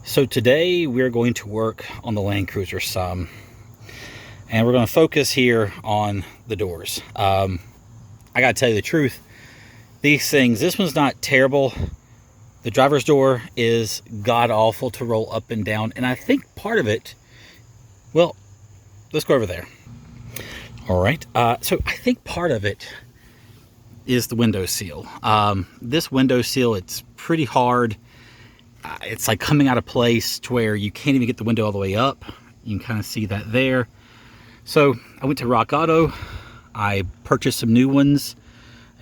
So today we're going to work on the Land Cruiser some, and we're going to focus here on the doors. I gotta tell you the truth, this one's not terrible. The driver's door is god awful to roll up and down, and I think part of it, well, let's go over there. All right, so I think part of it is the window seal. This window seal, it's pretty hard. It's like coming out of place to where you can't even get the window all the way up. You can kind of see that there. So I went to Rock Auto. I purchased some new ones,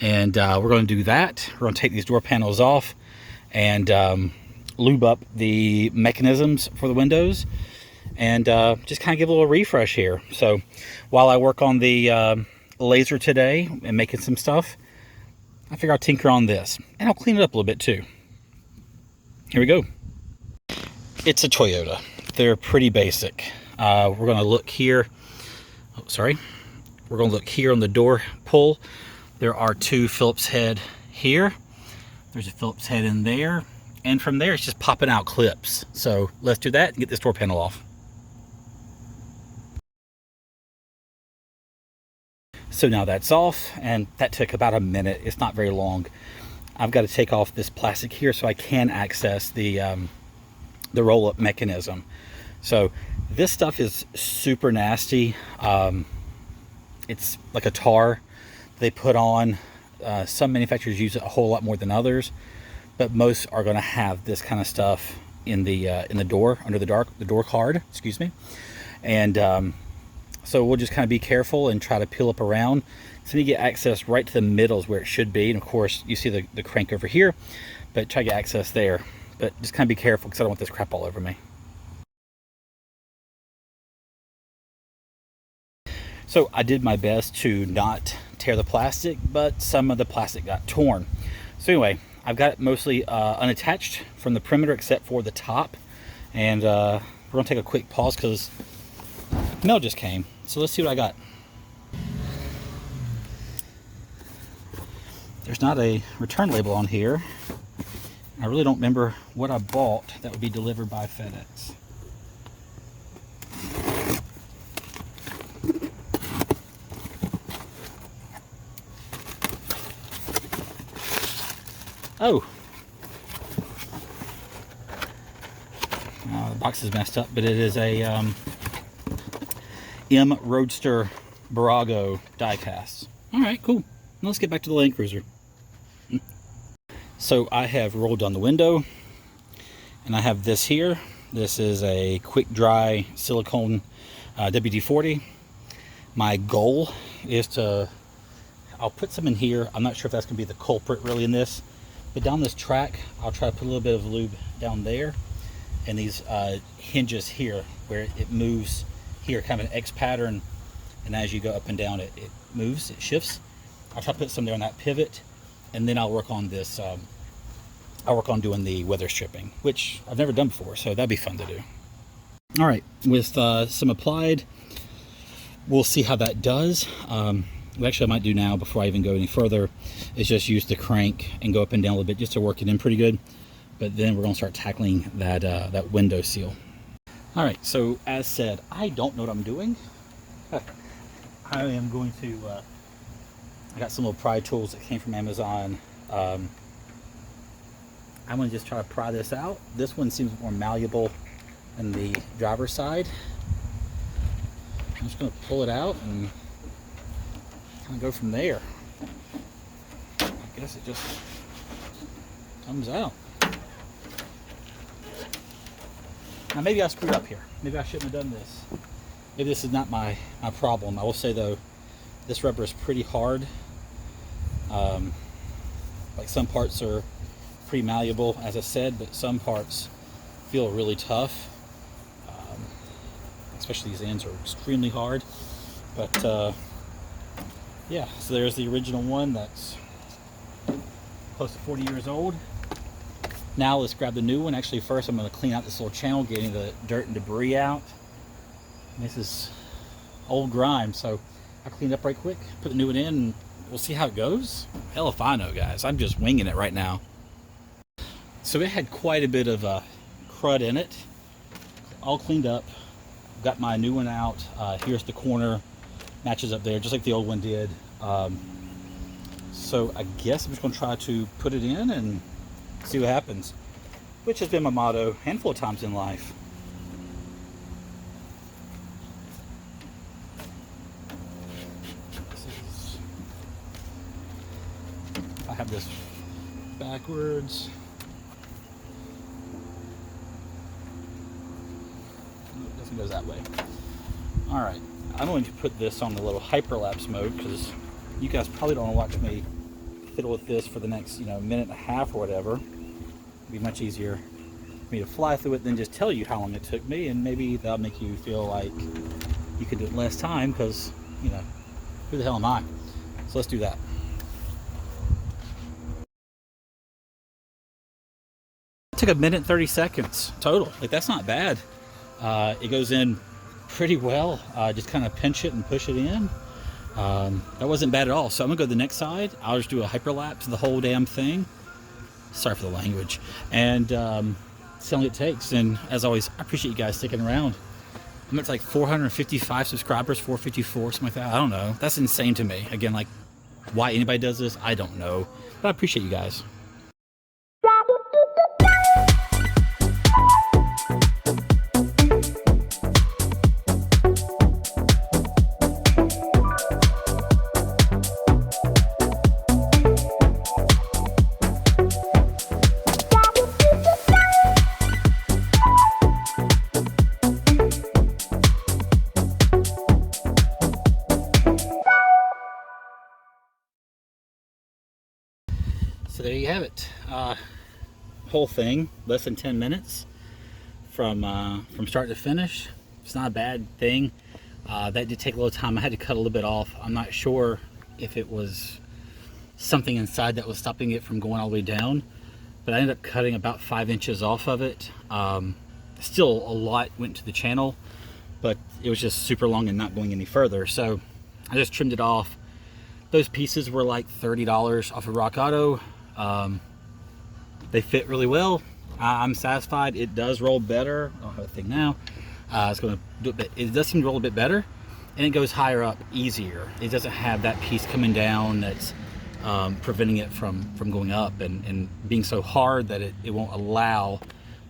and we're going to do that. We're going to take these door panels off and lube up the mechanisms for the windows, and just kind of give a little refresh here. So while I work on the laser today and making some stuff, I figure I'll tinker on this, and I'll clean it up a little bit too. Here we go. It's a Toyota. They're pretty basic. We're going to look here. Oh, sorry. We're going to look here on the door pull. There are two Phillips head here. There's a Phillips head in there. And from there, it's just popping out clips. So let's do that and get this door panel off. So now that's off, and that took about a minute. It's not very long. I've got to take off this plastic here so I can access the roll-up mechanism. So this stuff is super nasty. It's like a tar they put on. Some manufacturers use it a whole lot more than others, but most are going to have this kind of stuff in the door, under the door card, excuse me. And so we'll just kind of be careful and try to peel up around. So you get access right to the middle is where it should be. And of course, you see the crank over here, but try to get access there. But just kind of be careful because I don't want this crap all over me. So I did my best to not tear the plastic, but some of the plastic got torn. So anyway, I've got it mostly unattached from the perimeter except for the top. And we're gonna take a quick pause because mail just came. So let's see what I got. There's not a return label on here. I really don't remember what I bought that would be delivered by FedEx. Oh. The box is messed up, but it is a M Roadster Barago diecast. All right, cool. Now let's get back to the Land Cruiser. So I have rolled down the window, and I have this here. This is a quick dry silicone WD-40. My goal is I'll put some in here. I'm not sure if that's gonna be the culprit really in this, but down this track, I'll try to put a little bit of lube down there, and these hinges here where it moves here, kind of an X pattern, and as you go up and down, it moves, it shifts. I'll try to put some there on that pivot, and then I'll work on this. I'll work on doing the weather stripping, which I've never done before, so that'd be fun to do. All right, with some applied, we'll see how that does. What actually I might do now before I even go any further is just use the crank and go up and down a little bit just to work it in pretty good. But then we're gonna start tackling that window seal. All right, so as said, I don't know what I'm doing. I am going to, I got some little pry tools that came from Amazon. I'm gonna just try to pry this out. This one seems more malleable than the driver's side. I'm just gonna pull it out and kind of go from there. I guess it just comes out. Now maybe I screwed up here. Maybe I shouldn't have done this. Maybe this is not my problem. I will say though, this rubber is pretty hard. Like some parts are pretty malleable, as I said, but some parts feel really tough. Especially these ends are extremely hard. But yeah, so there's the original one that's close to 40 years old. Now let's grab the new one. Actually, first I'm going to clean out this little channel, getting the dirt and debris out. And this is old grime, so I cleaned up right quick, put the new one in, and we'll see how it goes. Hell if I know, guys. I'm just winging it right now. So it had quite a bit of crud in it. All cleaned up. Got my new one out. Here's the corner, matches up there just like the old one did. So I guess I'm just going to try to put it in and see what happens, which has been my motto a handful of times in life. I have this backwards. Nope, doesn't go that way. All right, I'm going to put this on the little hyperlapse mode because you guys probably don't want to watch me fiddle with this for the next, minute and a half or whatever. It'd be much easier for me to fly through it than just tell you how long it took me, and maybe that'll make you feel like you could do it in less time because, who the hell am I? So let's do that. It took 1 minute 30 seconds total. Like, that's not bad. It goes in pretty well. Just kind of pinch it and push it in. That wasn't bad at all. So I'm gonna go to the next side. I'll just do a hyperlapse of the whole damn thing. Sorry for the language. And see how long it takes. And as always, I appreciate you guys sticking around. I'm at like 455 subscribers, 454, something like that. I don't know. That's insane to me. Again, like, why anybody does this, I don't know. But I appreciate you guys. So there you have it. Whole thing, less than 10 minutes from start to finish. It's not a bad thing. That did take a little time. I had to cut a little bit off. I'm not sure if it was something inside that was stopping it from going all the way down, but I ended up cutting about 5 inches off of it. Still a lot went to the channel, but it was just super long and not going any further. So I just trimmed it off. Those pieces were like $30 off of Rock Auto. They fit really well. I'm satisfied. It does roll better. I don't have a thing now. It's going to do it. It does seem to roll a bit better, and it goes higher up easier. It doesn't have that piece coming down that's preventing it from going up and being so hard that it won't allow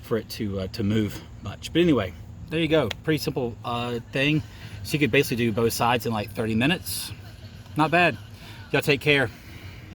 for it to move much. But anyway, there you go. Pretty simple thing. So you could basically do both sides in like 30 minutes. Not bad. Y'all take care.